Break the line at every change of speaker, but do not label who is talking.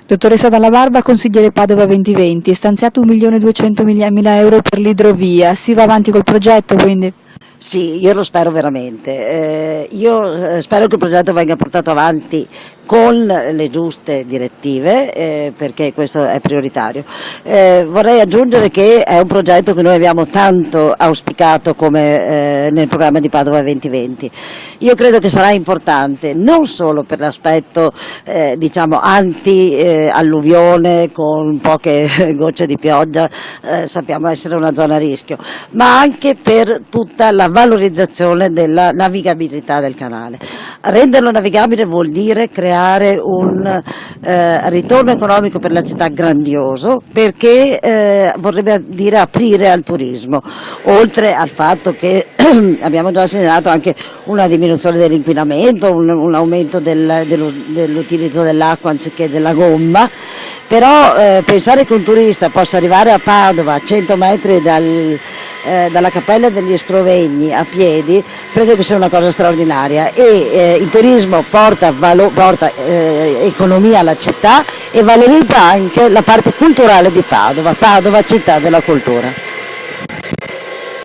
Dottoressa Dalla Barba, consigliere Padova 2020, stanziato 1.200.000 euro per l'idrovia, si va avanti col progetto quindi?
Sì, io lo spero veramente. Io spero che il progetto venga portato avanti con le giuste direttive, perché questo è prioritario. Vorrei aggiungere che è un progetto che noi abbiamo tanto auspicato come nel programma di Padova 2020. Io credo che sarà importante non solo per l'aspetto diciamo anti-alluvione con poche gocce di pioggia, sappiamo essere una zona a rischio, ma anche per tutta la valorizzazione della navigabilità del canale. Renderlo navigabile vuol dire creare un ritorno economico per la città grandioso, perché vorrebbe dire aprire al turismo, oltre al fatto che abbiamo già segnalato anche una diminuzione dell'inquinamento, un aumento dell'utilizzo dell'acqua anziché della gomma. Però pensare che un turista possa arrivare a Padova a 100 metri dalla Cappella degli Scrovegni a piedi, credo che sia una cosa straordinaria, e il turismo porta economia alla città e valorizza anche la parte culturale di Padova, città della cultura.